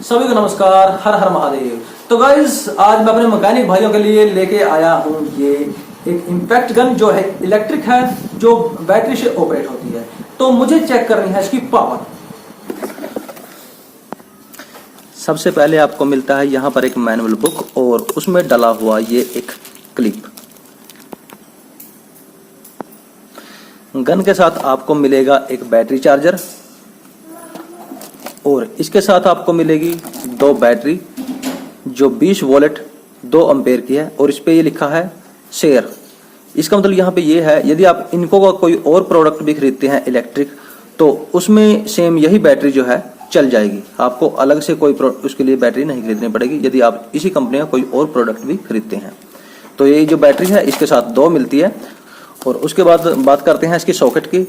सभी को नमस्कार, हर हर महादेव। तो गाइस आज मैं अपने मैकेनिक भाइयों के लिए लेके आया हूँ ये एक इम्पैक्ट गन जो है इलेक्ट्रिक है, जो बैटरी से ऑपरेट होती है। तो मुझे चेक करनी है इसकी पावर। सबसे पहले आपको मिलता है यहाँ पर एक मैनुअल बुक और उसमें डला हुआ ये एक क्लिप। गन के साथ आपको मिलेगा एक बैटरी चार्जर और इसके साथ आपको मिलेगी दो बैटरी जो 20 वोल्ट 2 एम्पेयर की है और इस पे ये लिखा है शेयर। इसका मतलब यहाँ पे ये है यदि आप इनको का कोई और प्रोडक्ट भी खरीदते हैं इलेक्ट्रिक तो उसमें सेम यही बैटरी जो है चल जाएगी। आपको अलग से कोई उसके लिए बैटरी नहीं खरीदनी पड़ेगी यदि आप इसी कंपनी का कोई और प्रोडक्ट भी खरीदते हैं। तो ये जो बैटरी है इसके साथ 2 मिलती है। और उसके बाद बात करते हैं इसकी सॉकेट की।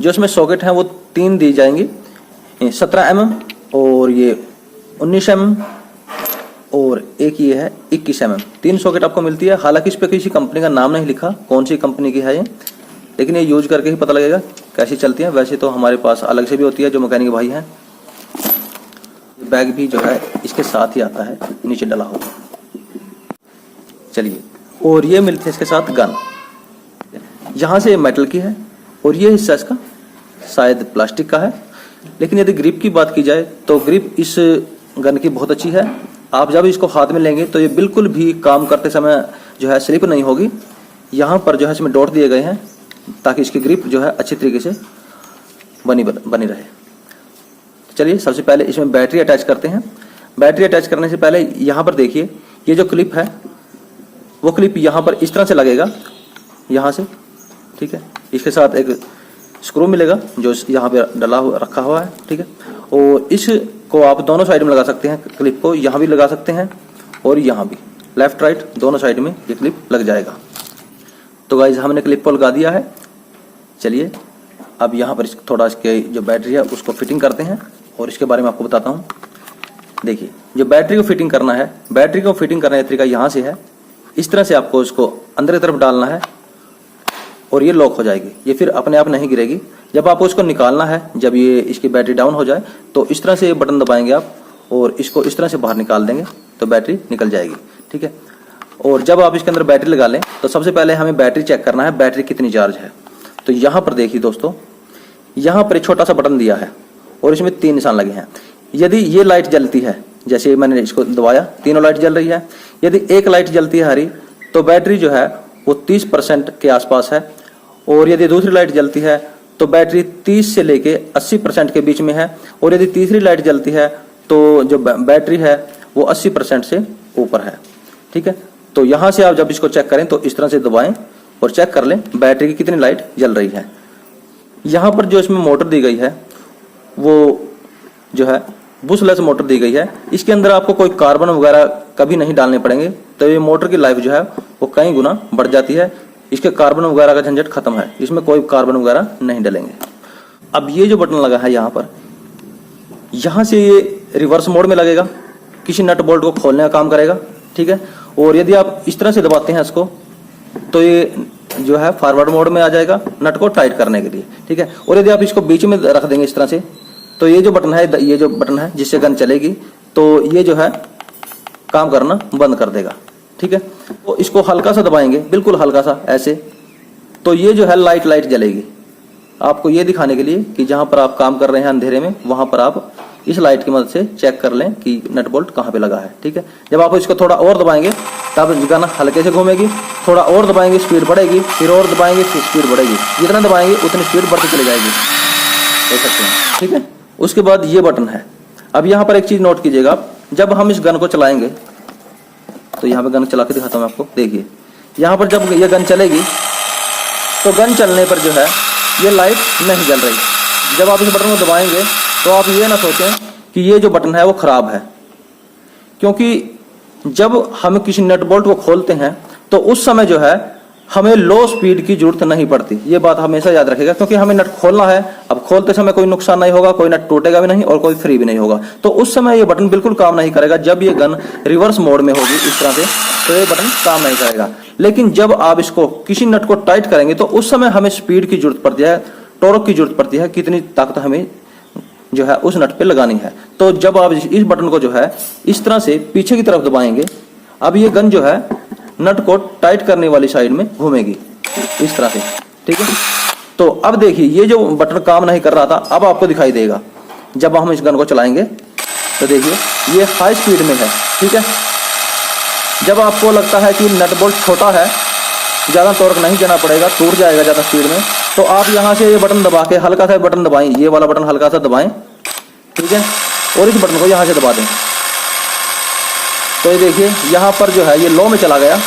जो इसमें सॉकेट है वो 3 दी जाएंगी, 17 mm और ये 19 mm और एक ये है 21 mm। 3 सॉकेट आपको मिलती है। हालांकि इस पर किसी कंपनी का नाम नहीं लिखा कौन सी कंपनी की है ये, लेकिन ये यूज करके ही पता लगेगा कैसी चलती है। वैसे तो हमारे पास अलग से भी होती है जो मैकेनिक भाई हैं। बैग भी जो है इसके साथ ही आता है, नीचे डला हुआ। चलिए, और ये मिलती है इसके साथ गन। यहाँ से मेटल की है और ये हिस्सा इसका शायद प्लास्टिक का है। लेकिन यदि ग्रिप की बात की जाए तो ग्रिप इस गन की बहुत अच्छी है। आप जब इसको हाथ में लेंगे तो ये बिल्कुल भी काम करते समय जो है स्लिप नहीं होगी। यहाँ पर जो है इसमें डॉट दिए गए हैं ताकि इसकी ग्रिप जो है अच्छी तरीके से बनी रहे। चलिए, सबसे पहले इसमें बैटरी अटैच करते हैं। बैटरी अटैच करने से पहले यहाँ पर देखिए, ये जो क्लिप है वो क्लिप यहाँ पर इस तरह से लगेगा, यहाँ से, ठीक है। इसके साथ एक स्क्रू मिलेगा जो यहाँ पे डला हुआ रखा हुआ है, ठीक है। और इसको आप दोनों साइड में लगा सकते हैं। क्लिप को यहाँ भी लगा सकते हैं और यहाँ भी, लेफ्ट राइट दोनों साइड में ये क्लिप लग जाएगा। तो गाइज हमने क्लिप को लगा दिया है। चलिए अब यहाँ पर थोड़ा इसके जो बैटरी है उसको फिटिंग करते हैं और इसके बारे में आपको बताता हूँ। देखिए, जो बैटरी को फिटिंग करना है, बैटरी को फिटिंग करने का तरीका यहाँ से है। इस तरह से आपको इसको अंदर की तरफ डालना है और ये लॉक हो जाएगी। ये फिर अपने आप नहीं गिरेगी। जब आपको इसको निकालना है, जब ये इसकी बैटरी डाउन हो जाए तो इस तरह से ये बटन दबाएंगे आप और इसको इस तरह से बाहर निकाल देंगे तो बैटरी निकल जाएगी, ठीक है। और जब आप इसके अंदर बैटरी लगा लें तो सबसे पहले हमें बैटरी चेक करना है, बैटरी कितनी चार्ज है। तो यहाँ पर देखिए दोस्तों, यहाँ पर एक छोटा सा बटन दिया है और इसमें 3 निशान लगे हैं। यदि ये लाइट जलती है, जैसे मैंने इसको दबाया, तीनों लाइट जल रही है। यदि एक लाइट जलती है हरी तो बैटरी जो है वो 30% के आसपास है। और यदि दूसरी लाइट जलती है तो बैटरी 30 से लेके 80% के बीच में है। और यदि तीसरी लाइट जलती है तो जो बैटरी है वो 80% से ऊपर है, ठीक है। तो यहाँ से आप जब इसको चेक करें तो इस तरह से दबाएं और चेक कर लें बैटरी की कितनी लाइट जल रही है। यहाँ पर जो इसमें मोटर दी गई है वो जो है बुशलेस मोटर दी गई है। इसके अंदर आपको कोई कार्बन वगैरह कभी नहीं डालने पड़ेंगे, तो ये मोटर की लाइफ जो है वो कई गुना बढ़ जाती है। इसके कार्बन वगैरह का झंझट खत्म है, इसमें कोई कार्बन वगैरह नहीं डलेंगे। अब ये जो बटन लगा है यहाँ पर, यहाँ से ये रिवर्स मोड में लगेगा, किसी नट बोल्ट को खोलने का काम करेगा, ठीक है। और यदि आप इस तरह से दबाते हैं इसको तो ये जो है फॉरवर्ड मोड में आ जाएगा नट को टाइट करने के लिए, ठीक है। और यदि आप इसको बीच में रख देंगे इस तरह से तो ये जो बटन है जिससे गन चलेगी तो ये जो है काम करना बंद कर देगा, ठीक है। तो इसको हल्का सा दबाएंगे, बिल्कुल हल्का सा ऐसे, तो ये जो है लाइट जलेगी। आपको ये दिखाने के लिए कि जहां पर आप काम कर रहे हैं अंधेरे में, वहां पर आप इस लाइट की मदद से चेक कर लें कि नट बोल्ट कहां पे लगा है, ठीक है। जब आप इसको थोड़ा और दबाएंगे तब गन हल्के से घूमेगी, थोड़ा और दबाएंगे स्पीड बढ़ेगी, फिर और दबाएंगे फिर स्पीड बढ़ेगी। जितना दबाएंगे उतनी स्पीड बढ़ती चली जाएगी, देख सकते हैं, ठीक है। उसके बाद ये बटन है। अब यहाँ पर एक चीज नोट कीजिएगा, जब हम इस गन को चलाएंगे तो यहाँ पे गन चला के दिखाता हूँ आपको। देखिए, यहाँ पर जब ये गन चलेगी तो गन चलने पर जो है ये लाइट नहीं जल रही। जब आप इस बटन को दबाएंगे तो आप ये ना सोचें कि ये जो बटन है वो खराब है, क्योंकि जब हम किसी नट बोल्ट को खोलते हैं तो उस समय जो है हमें लो स्पीड की जरूरत नहीं पड़ती। ये बात हमेशा याद रखिएगा, क्योंकि हमें नट खोलना है। अब खोलते समय कोई नुकसान नहीं होगा, कोई नट टूटेगा भी नहीं और कोई फ्री भी नहीं होगा। तो उस समय ये बटन बिल्कुल काम नहीं करेगा। जब ये गन रिवर्स मोड में होगी इस तरह से तो ये बटन काम नहीं करेगा। लेकिन जब आप इसको किसी नट को टाइट करेंगे तो उस समय हमें स्पीड की जरूरत पड़ती है, टॉर्क की जरूरत पड़ती है, कितनी ताकत हमें जो है उस नट पे लगानी है। तो जब आप इस बटन को जो है इस तरह से पीछे की तरफ दबाएंगे, अब ये गन जो है नट को टाइट करने वाली साइड में घूमेगी इस तरह से, ठीक है। तो अब देखिए ये जो बटन काम नहीं कर रहा था अब आपको दिखाई देगा जब हम इस गन को चलाएंगे। तो देखिए ये हाई स्पीड में है, ठीक है। जब आपको लगता है कि नट बोल्ट छोटा है, ज़्यादा टॉर्क नहीं देना पड़ेगा, टूट जाएगा ज़्यादा स्पीड में, तो आप यहाँ से ये बटन दबा के हल्का सा बटन दबाएं, ये वाला बटन हल्का सा दबाएं, ठीक है, और इस बटन को यहाँ से दबा दें। तो ये देखिए यहाँ पर जो है ये लो में चला गया,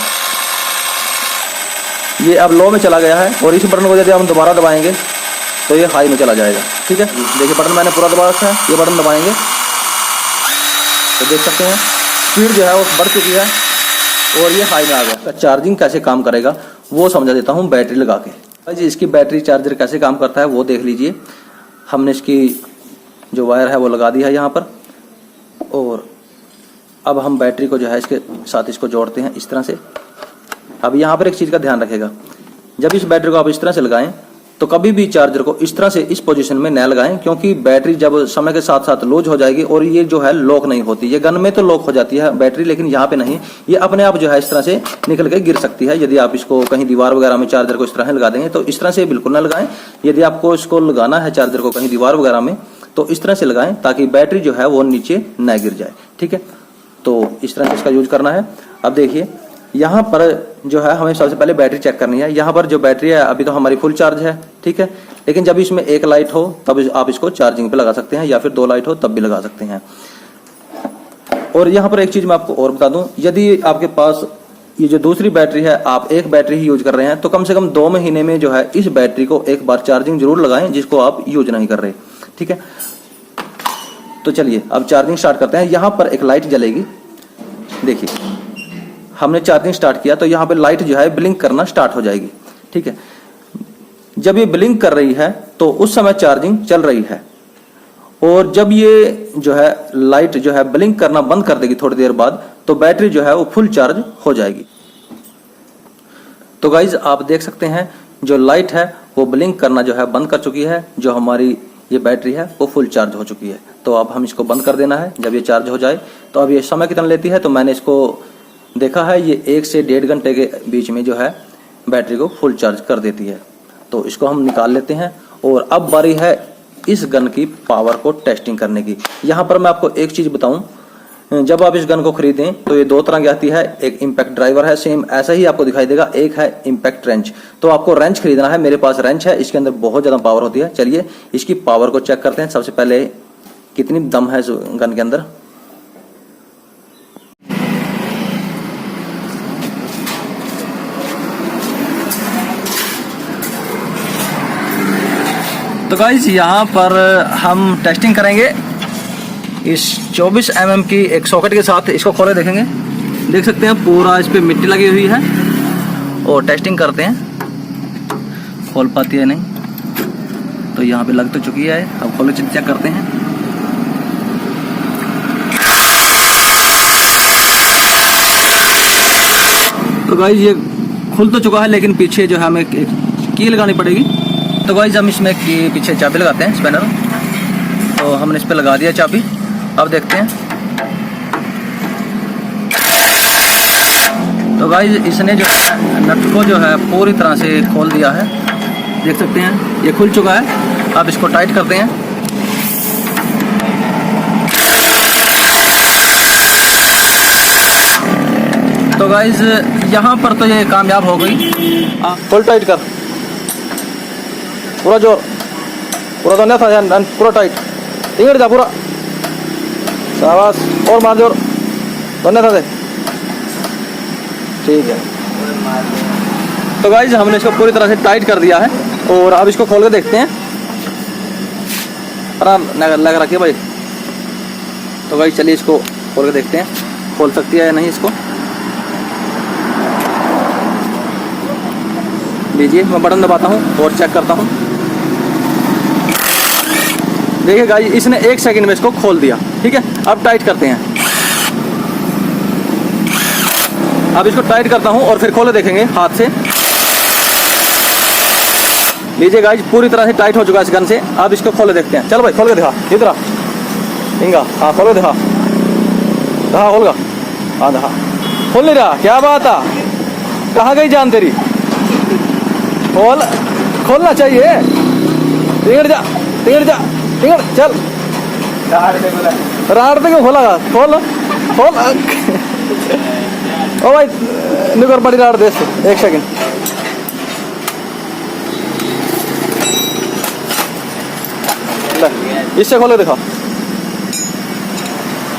ये अब लो में चला गया है, और इस बटन को यदि हम दोबारा दबाएंगे तो ये हाई में चला जाएगा, ठीक है। देखिए बटन मैंने पूरा दबा रखा है, ये बटन दबाएंगे तो देख सकते हैं स्पीड जो है वो बढ़ चुकी है और ये हाई में आ गया। चार्जिंग कैसे काम करेगा वो समझा देता हूँ बैटरी लगा के। जी इसकी बैटरी चार्जर कैसे काम करता है वो देख लीजिए। हमने इसकी जो वायर है वो लगा दी है यहाँ पर, और अब हम बैटरी को जो है इसके साथ इसको जोड़ते हैं इस तरह से। अब यहाँ पर एक चीज़ का ध्यान रखेगा, जब इस बैटरी को आप इस तरह से लगाएं तो कभी भी चार्जर को इस तरह से इस पोजीशन में न लगाएं, क्योंकि बैटरी जब समय के साथ साथ लूज हो जाएगी और ये जो है लॉक नहीं होती। ये गन में तो लॉक हो जाती है बैटरी, लेकिन यहाँ पे नहीं, ये अपने आप जो है इस तरह से निकल के गिर सकती है। यदि आप इसको कहीं दीवार वगैरह में चार्जर को इस तरह लगा देंगे तो इस तरह से बिल्कुल ना लगाएं। यदि आपको इसको लगाना है चार्जर को कहीं दीवार वगैरह में तो इस तरह से लगाएं ताकि बैटरी जो है वो नीचे न गिर जाए, ठीक है। तो इस तरह से इसका यूज करना है। अब देखिए यहाँ पर जो है हमें सबसे पहले बैटरी चेक करनी है। यहाँ पर जो बैटरी है अभी तो हमारी फुल चार्ज है, ठीक है, लेकिन जब इसमें एक लाइट हो तब आप इसको चार्जिंग पे लगा सकते हैं, या फिर 2 लाइट हो तब भी लगा सकते हैं। और यहाँ पर एक चीज मैं आपको और बता दूं, यदि आपके पास ये जो दूसरी बैटरी है आप एक बैटरी ही यूज कर रहे हैं तो कम से कम 2 महीने में जो है इस बैटरी को एक बार चार्जिंग जरूर लगाएं जिसको आप यूज नहीं कर रहे, ठीक है। तो चलिए अब चार्जिंग स्टार्ट करते हैं। यहाँ पर एक लाइट जलेगी, देखिए हमने चार्जिंग स्टार्ट किया तो यहाँ पे लाइट जो है ब्लिंक करना स्टार्ट हो जाएगी, ठीक है। जब ये ब्लिंक कर रही है तो उस समय चार्जिंग चल रही है, और जब ये जो है लाइट जो है ब्लिंक करना बंद कर देगी थोड़ी देर बाद तो बैटरी जो है वो फुल चार्ज हो जाएगी। तो गाइज आप देख सकते हैं जो लाइट है वो ब्लिंक करना जो है बंद कर चुकी है, जो हमारी ये बैटरी है वो फुल चार्ज हो चुकी है। तो अब हम इसको बंद कर देना है जब ये चार्ज हो जाए। तो अब ये समय कितना लेती है तो मैंने इसको देखा है, ये 1 से 1.5 घंटे के बीच में जो है बैटरी को फुल चार्ज कर देती है। तो इसको हम निकाल लेते हैं और अब बारी है इस गन की पावर को टेस्टिंग करने की। यहाँ पर मैं आपको एक चीज़ बताऊं, जब आप इस गन को खरीदें तो ये 2 तरह की आती है, एक इम्पैक्ट ड्राइवर है सेम ऐसा ही आपको दिखाई देगा, एक है इम्पैक्ट रेंच। तो आपको रेंच खरीदना है, मेरे पास रेंच है, इसके अंदर बहुत ज़्यादा पावर होती है। चलिए इसकी पावर को चेक करते हैं। सबसे पहले कितनी दम है इस गन के अंदर। तो गाइस यहाँ पर हम टेस्टिंग करेंगे इस 24 mm की एक सॉकेट के साथ। इसको खोले देखेंगे, देख सकते हैं पूरा इस पे मिट्टी लगी हुई है, और टेस्टिंग करते हैं खोल पाती है नहीं। तो यहाँ पे लग तो चुकी है, अब खोले चेक करते हैं। तो गाइस ये खुल तो चुका है, लेकिन पीछे जो है हमें एक की लगानी पड़ेगी। तो गाइस हम इसमें पीछे चाबी लगाते हैं, स्पैनर। तो हमने इस पे लगा दिया चाबी, अब देखते हैं। तो गाइस इसने जो है नट को जो है पूरी तरह से खोल दिया है, देख सकते हैं ये खुल चुका है। अब इसको टाइट करते हैं। तो गाइस यहाँ पर तो ये कामयाब हो गई। फुल टाइट कर, पूरा जोर, पूरा तो नहीं था, पूरा टाइट, टिंगड़ जा पूरा, शाबाश, और मार जोर, दोनों था दे, ठीक है। तो गाइस हमने इसको पूरी तरह से टाइट कर दिया है, और अब इसको खोल के देखते हैं। आराम लग रखिए भाई। तो गाइस चलिए इसको खोल के देखते हैं, खोल सकती है या नहीं। इसको लीजिए, मैं बटन दबाता हूँ और चेक करता हूँ। देखिए गाइस इसने 1 सेकंड में इसको खोल दिया, ठीक है। अब टाइट करते हैं। अब इसको टाइट करता हूं और फिर खोले देखेंगे हाथ से। लीजिए गाइस, पूरी तरह से टाइट हो चुका है इस गन से। अब इसको खोल के देखते हैं। चलो भाई खोल के दिखा, इधर आ इंगा। हाँ खोल के दिखा, दिखा खोल का। हाँ दिखा, खोल नहीं रहा, क्या बात है, कहाँ गई जान तेरी? खोल, खोलना चाहिए। टिंगड़ जा, टिंगड़ जा, टिंगड़ चल। राड़ते क्यों खोला? खोल खोल। ओ भाई निकर बड़ी राड़ दे इससे, एक सेकंड। इससे खोले दिखा।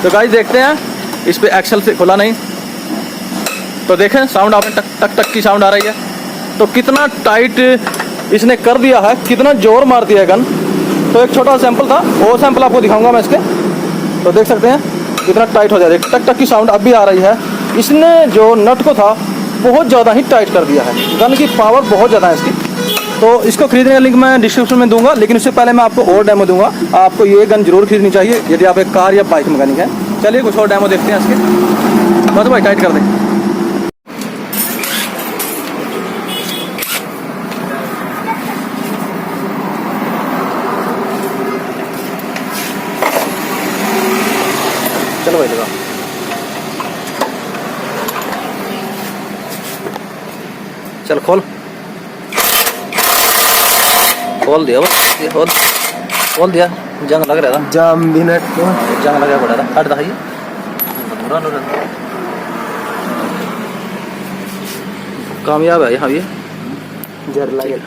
तो गाइस देखते हैं, इस पे एक्सल से खोला नहीं तो देखें साउंड आपने टक टक टक की साउंड आ रही है। तो कितना टाइट इसने कर दिया है, कितना जोर मार दिया है गन। तो एक छोटा सैंपल था, वो सैंपल आपको दिखाऊंगा मैं इसके। तो देख सकते हैं कितना टाइट हो जाए, टक टक की साउंड अब भी आ रही है। इसने जो नट को था बहुत ज़्यादा ही टाइट कर दिया है। गन की पावर बहुत ज़्यादा है इसकी। तो इसको खरीदने का लिंक मैं डिस्क्रिप्शन में दूंगा, लेकिन उससे पहले मैं आपको और डेमो दूंगा। आपको ये गन जरूर खरीदनी चाहिए यदि आप एक कार या बाइक मैकेनिक है। चलिए कुछ और डेमो देखते हैं इसके। बस भाई टाइट कर दें। चलो भाई लगा, चल खोल, खोल दिया बस, ये खोल दिया। जंग लग रहा था, जाम भी नेट जंग लगा पड़ा था। हट दिखाइए, कामयाब है यहाँ ये। जर लगे